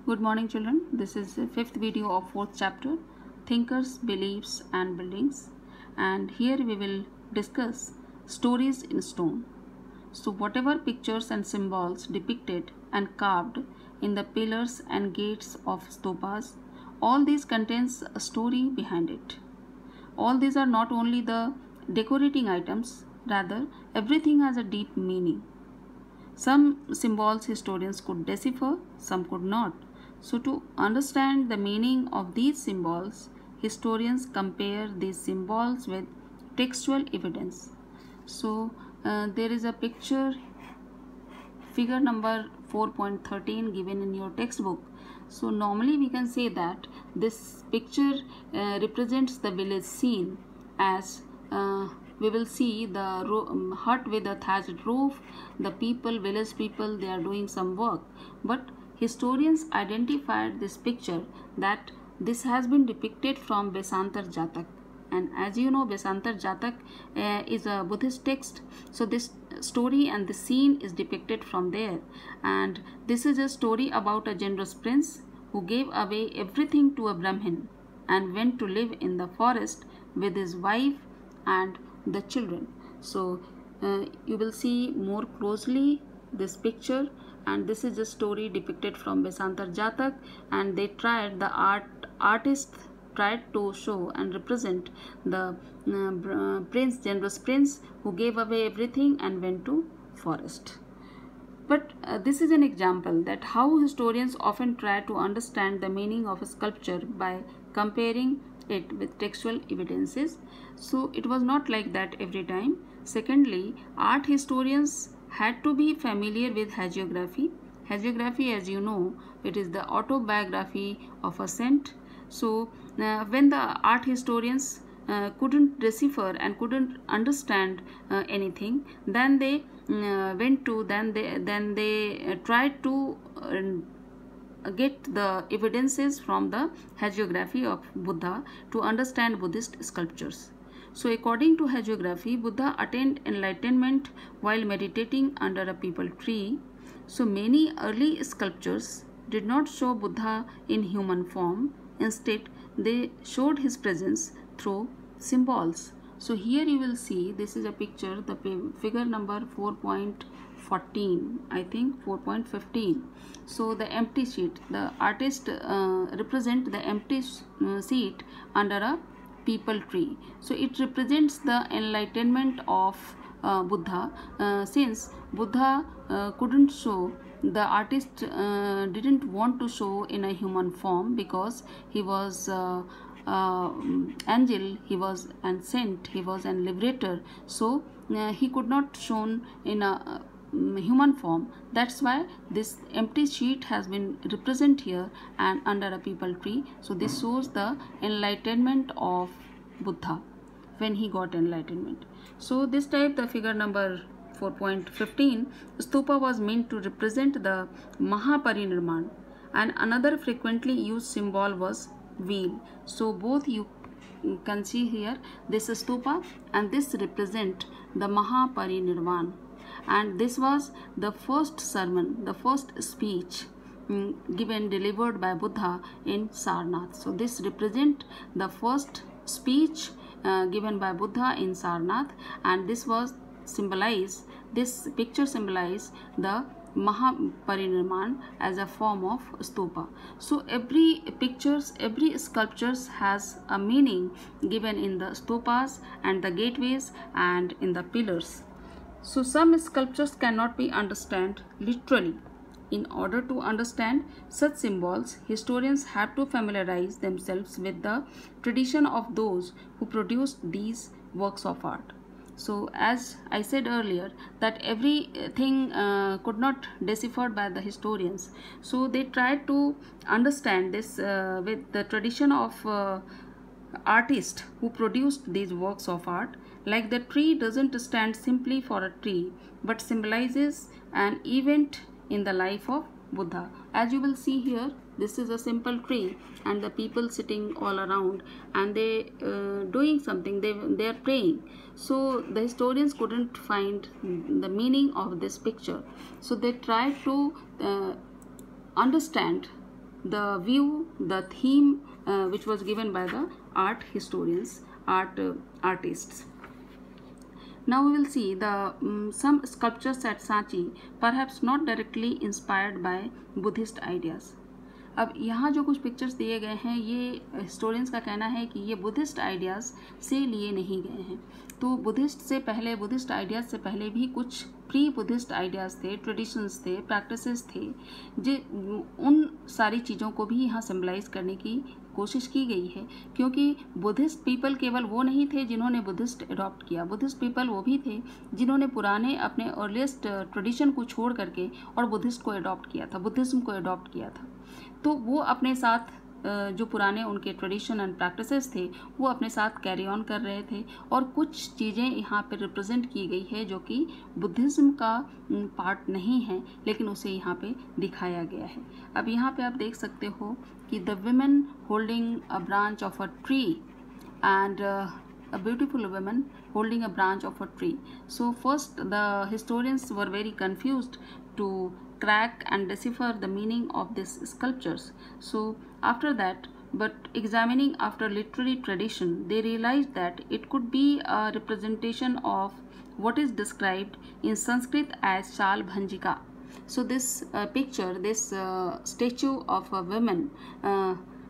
Good morning, children. This is the fifth video of fourth chapter, Thinkers, Beliefs and Buildings. And here we will discuss stories in stone. So whatever pictures and symbols depicted and carved in the pillars and gates of stupas, all these contains a story behind it. All these are not only the decorating items, rather everything has a deep meaning. Some symbols historians could decipher, some could not. So to understand the meaning of these symbols, historians compare these symbols with textual evidence. So there is a picture, figure number 4.13 given in your textbook. So normally we can say that this picture represents the village scene, as we will see the hut with a thatched roof, the people, village people, they are doing some work. But historians identified this picture that this has been depicted from Vesantar Jatak. And as you know, Vesantar Jatak is a Buddhist text. So this story and the scene is depicted from there. And this is a story about a generous prince who gave away everything to a Brahmin and went to live in the forest with his wife and the children. So you will see more closely this picture, and this is a story depicted from Vesantar Jatak, and they tried, the artist tried to show and represent the generous prince who gave away everything and went to forest. But this is an example that how historians often try to understand the meaning of a sculpture by comparing it with textual evidences. So it was not like that every time. Secondly, art historians had to be familiar with hagiography. Hagiography, as you know, it is the autobiography of a saint. So when the art historians couldn't decipher and couldn't understand anything, then they tried to get the evidences from the hagiography of Buddha to understand Buddhist sculptures. So according to hagiography, Buddha attained enlightenment while meditating under a peepal tree. So many early sculptures did not show Buddha in human form. Instead, they showed his presence through symbols. So here you will see, this is a picture, the figure number 4.14, I think 4.15. So the empty sheet, the artist represent the empty seat under a peepal tree. So it represents the enlightenment of Buddha. Since Buddha couldn't show, the artist didn't want to show in a human form, because he was angel, he was an saint, he was an liberator. So he could not shown in a human form. That's why this empty sheet has been represented here and under a peepal tree. So this shows the enlightenment of Buddha, when he got enlightenment. So this type, the figure number 4.15, stupa was meant to represent the Mahaparinirman, and another frequently used symbol was wheel. So both you can see here, this is stupa and this represent the Mahaparinirvan. And this was the first sermon, the first speech delivered by Buddha in Sarnath. So this represent the first speech given by Buddha in Sarnath, and this was symbolize, this picture symbolize the Mahaparinirman as a form of stupa. So every pictures, every sculptures has a meaning given in the stupas and the gateways and in the pillars. So some sculptures cannot be understood literally. In order to understand such symbols, historians have to familiarize themselves with the tradition of those who produced these works of art. So as I said earlier, that everything could not deciphered by the historians. So they tried to understand this with the tradition of artists who produced these works of art. Like the tree doesn't stand simply for a tree, but symbolizes an event in the life of Buddha. As you will see here, this is a simple tree and the people sitting all around, and they doing something, they are praying. So the historians couldn't find the meaning of this picture, so they tried to understand the view, the theme which was given by the art historians, artists. Now we will see the some sculptures at Sanchi, perhaps not directly inspired by Buddhist ideas. अब यहाँ जो कुछ pictures दिए गए हैं ये historians का कहना है कि ये बुद्धिस्ट आइडियाज़ से लिए नहीं गए हैं। तो बुद्धिस्ट आइडियाज़ से पहले भी कुछ प्री बुद्धिस्ट आइडियाज़ थे, ट्रेडिशंस थे, प्रैक्टिसेस थे, जो उन सारी चीज़ों को भी यहाँ सिम्बलाइज करने की कोशिश की गई है, क्योंकि बुद्धिस्ट पीपल केवल वो नहीं थे जिन्होंने बुद्धिस्ट अडॉप्ट किया। बुद्धिस्ट पीपल वो भी थे जिन्होंने पुराने अपने अर्लीस्ट ट्रेडिशन को छोड़ करके और बुद्धिस्ट को अडॉप्ट किया था, बुद्धिज़्म को अडॉप्ट किया था। तो वो अपने साथ जो पुराने उनके ट्रेडिशन एंड प्रैक्टिसेस थे वो अपने साथ कैरी ऑन कर रहे थे, और कुछ चीज़ें यहाँ पे रिप्रेजेंट की गई है जो कि बुद्धिज़्म का पार्ट नहीं है, लेकिन उसे यहाँ पे दिखाया गया है। अब यहाँ पे आप देख सकते हो कि the women holding a branch of a tree and a beautiful woman holding a branch of a tree. So first the historians were very confused to crack and decipher the meaning of these sculptures. So after that, but examining after literary tradition, they realized that it could be a representation of what is described in Sanskrit as Shal Bhanjika. So this picture, this statue of a woman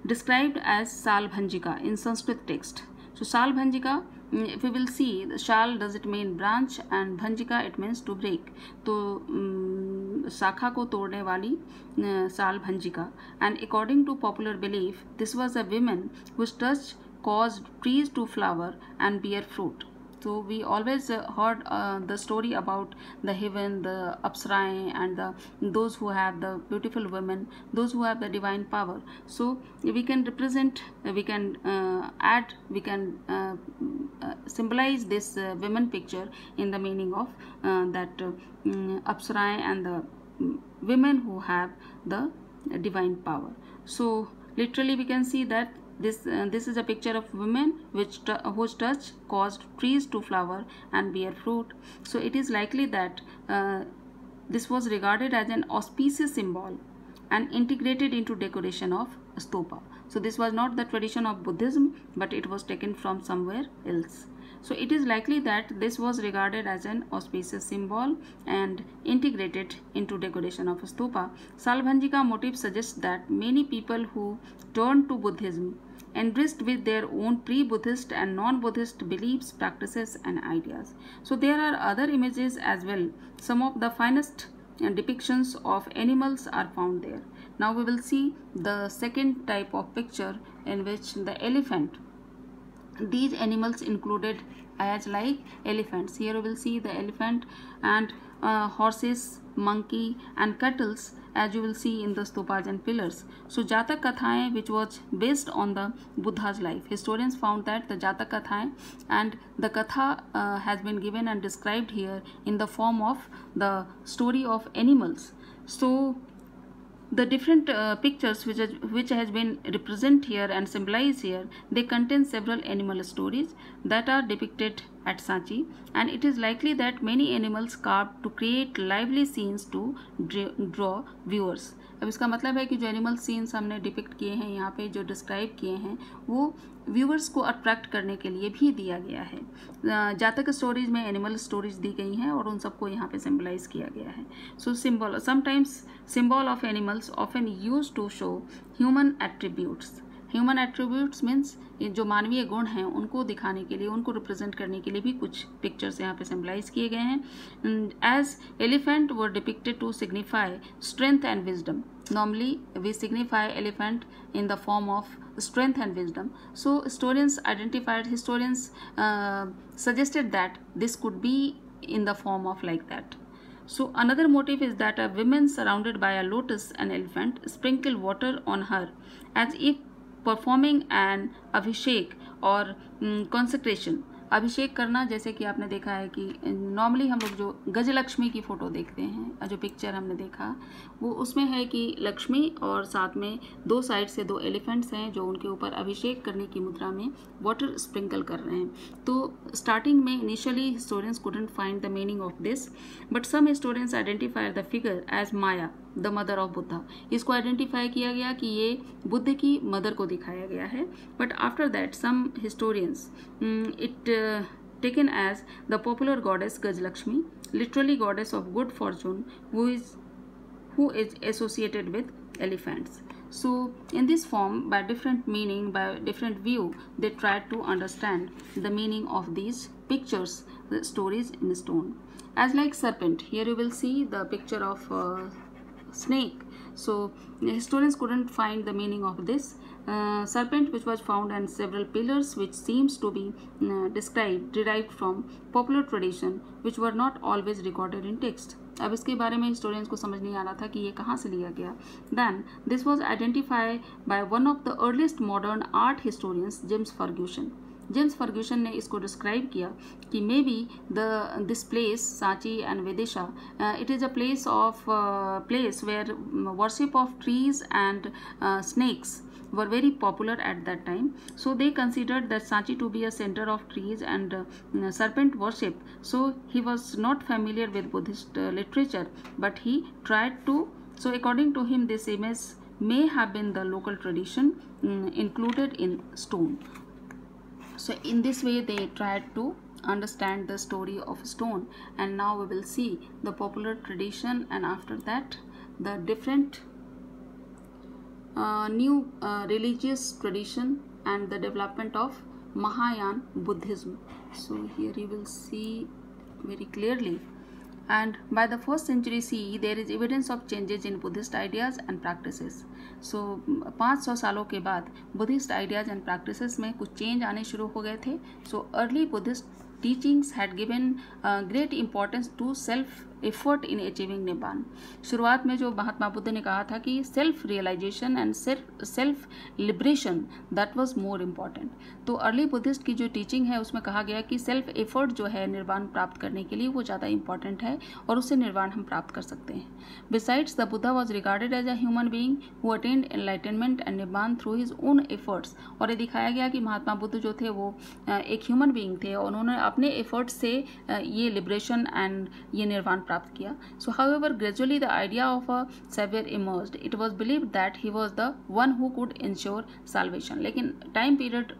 described as Shal Bhanjika in Sanskrit text. So Shal Bhanjika, if we will see, the Shal does it mean branch and Bhanjika it means to break. तो शाखा को तोड़ने वाली Shal Bhanjika. And according to popular belief, this was a woman whose touch caused trees to flower and bear fruit. So we always heard the story about the heaven, the Apsarae, and those who have the beautiful women, those who have the divine power. So we can represent, we can add, we can symbolize this women picture in the meaning of that Apsarae and the women who have the divine power. So literally we can see that this is a picture of women whose touch caused trees to flower and bear fruit. So it is likely that this was regarded as an auspicious symbol and integrated into decoration of stupa. So this was not the tradition of Buddhism, but it was taken from somewhere else. So it is likely that this was regarded as an auspicious symbol and integrated into decoration of a stupa. Shal Bhanjika motif suggests that many people who turned to Buddhism enriched with their own pre-Buddhist and non-Buddhist beliefs, practices and ideas. So there are other images as well. Some of the finest depictions of animals are found there. Now we will see the second type of picture in which the elephant. These animals included as like elephants. Here we will see the elephant and horses, monkey and cattle, as you will see in the stupas and pillars. So Jatak Kathaएं, which was based on the Buddha's life. Historians found that the Jatak Kathaएं and the Katha has been given and described here in the form of the story of animals. So the different pictures which has been represented here and symbolized here, they contain several animal stories that are depicted at Sanchi, and it is likely that many animals carved to create lively scenes to draw viewers. अब इसका मतलब है कि जो animal scenes हमने depict किए हैं यहाँ पे, जो डिस्क्राइब किए हैं, वो व्यूअर्स को अट्रैक्ट करने के लिए भी दिया गया है। जातक स्टोरीज में एनिमल स्टोरीज दी गई हैं और उन सबको यहाँ पे सिम्बलाइज किया गया है। So symbol, sometimes symbol of animals often use to show human attributes. Human attributes means जो मानवीय गुण हैं उनको दिखाने के लिए, उनको रिप्रेजेंट करने के लिए भी कुछ पिक्चर्स यहाँ पे सिम्बलाइज किए गए हैं। As elephant were depicted to signify strength and wisdom. Normally we signify elephant in the form of strength and wisdom. So historians suggested that this could be in the form of like that. So another motive is that a woman surrounded by a lotus and elephant sprinkle water on her as if performing an abhishek or consecration. अभिषेक करना, जैसे कि आपने देखा है कि normally हम लोग जो गजलक्ष्मी की फ़ोटो देखते हैं, जो पिक्चर हमने देखा वो उसमें है कि लक्ष्मी और साथ में दो साइड से दो एलिफेंट्स हैं जो उनके ऊपर अभिषेक करने की मुद्रा में वाटर स्प्रिंकल कर रहे हैं। तो स्टार्टिंग में initially historians couldn't find the meaning of this, but some historians identify the figure as Maya, the mother of Buddha. इसको आइडेंटिफाई किया गया कि ये बुद्ध की मदर को दिखाया गया है, but after that some historians it taken as the popular goddess Gajlakshmi, literally goddess of good fortune, who is associated with elephants. So in this form, by different meaning, by different view, they tried to understand the meaning of these pictures, the stories in stone. As like serpent, here you will see the picture of snake. So historians couldn't find the meaning of this serpent, which was found on several pillars, which seems to be derived from popular tradition, which were not always recorded in text. अब इसके बारे में historians को समझ नहीं आ रहा था कि ये कहाँ से लिया गया. Then this was identified by one of the earliest modern art historians, James Ferguson. James Ferguson ने इसको डिस्क्राइब किया कि may be this place Sanchi and Vidisha, it is a place where worship of trees and snakes were very popular at that time. So they considered that Sanchi to be a center of trees and serpent worship. So he was not familiar with Buddhist literature, but he tried to, so according to him this image may have been the local tradition included in stone. So in this way they tried to understand the story of stone, and now we will see the popular tradition, and after that the different new religious tradition and the development of Mahayana Buddhism. So here you will see very clearly. And by the 1st century CE there is evidence of changes in Buddhist ideas and practices. So 500 सालों के बाद Buddhist ideas and practices में कुछ change आने शुरू हो गए थे. So early Buddhist teachings had given great importance to self effort in achieving nibbana. शुरुआत में जो महात्मा बुद्ध ने कहा था कि self realization and self liberation that was more important. तो अर्ली बुद्धिस्ट की जो टीचिंग है उसमें कहा गया कि सेल्फ एफर्ट जो है निर्वाण प्राप्त करने के लिए वो ज़्यादा इंपॉर्टेंट है और उससे निर्वाण हम प्राप्त कर सकते हैं. Besides the Buddha was regarded as a human being who attained enlightenment and Nibbana through his own efforts. और ये दिखाया गया कि महात्मा बुद्ध जो थे वो एक ह्यूमन बीइंग थे और उन्होंने अपने एफर्ट से ये लिबरेशन एंड ये निर्वाण प्राप्त किया. So however gradually the idea of a saviour emerged. It was believed that he was the one who could ensure salvation. लेकिन time period,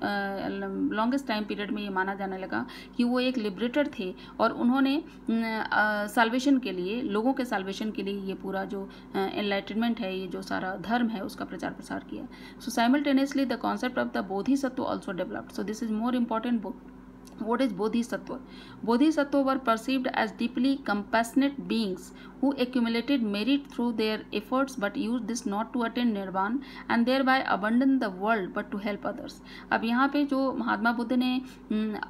longest time period में ये माना जाने लगा कि वो एक लिबरेटर थे और उन्होंने साल्वेशन के लिए, लोगों के साल्वेशन के लिए ये पूरा जो एनलाइटनमेंट है, ये जो सारा धर्म है उसका प्रचार प्रसार किया. So simultaneously the concept of the Bodhisattva also developed. So this is more important book. What is Bodhisattva? Bodhisattva were perceived as deeply compassionate beings who accumulated merit through their efforts but used this not to attain nirvana and thereby abandon the world but to help others. अब यहाँ पे जो महात्मा बुद्ध ने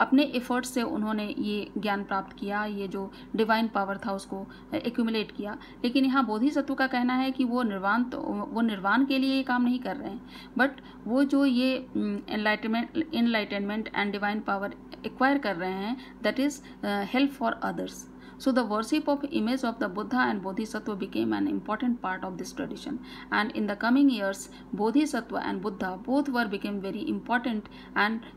अपने efforts से उन्होंने ये ज्ञान प्राप्त किया, ये जो डिवाइन पावर था उसको एक्यूमुलेट किया. लेकिन यहाँ बोधिसत्व का कहना है कि वो निर्वाण के लिए ये काम नहीं कर रहे हैं, बट वो जो ये enlightenment and divine power acquire कर रहे हैं, that is help for others. So the worship of image of the Buddha and Bodhisattva became an important part of this tradition, and in the coming years Bodhisattva and Buddha both became very important and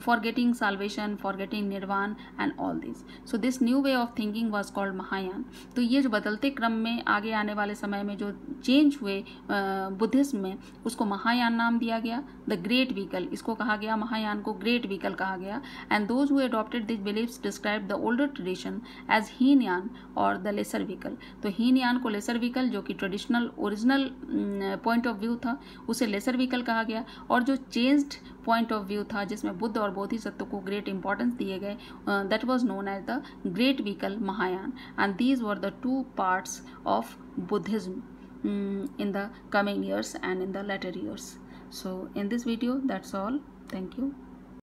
for getting salvation, for getting nirvana and all these. So this new way of thinking was called Mahayana. तो ये जो बदलते क्रम में आगे आने वाले समय में जो चेंज हुए बुद्धिज्म में, उसको महायान नाम दिया गया. द ग्रेट व्हीकल इसको कहा गया, महायान को ग्रेट व्हीकल कहा गया. And those who adopted this believes describe the older tradition as Hinayana और द लेसर व्हीकल. तो हीनयान को लेसर व्हीकल, जो कि traditional original point of view था, उसे लेसर व्हीकल कहा गया. और जो चेंज्ड पॉइंट ऑफ व्यू था जिसमें बुद्ध और बोधिसत्व को ग्रेट इंपॉर्टेंस दिए गए, that was known as the great vehicle Mahayana. And these were the two parts of Buddhism in the coming years and in the later years. So in this video that's all. Thank you.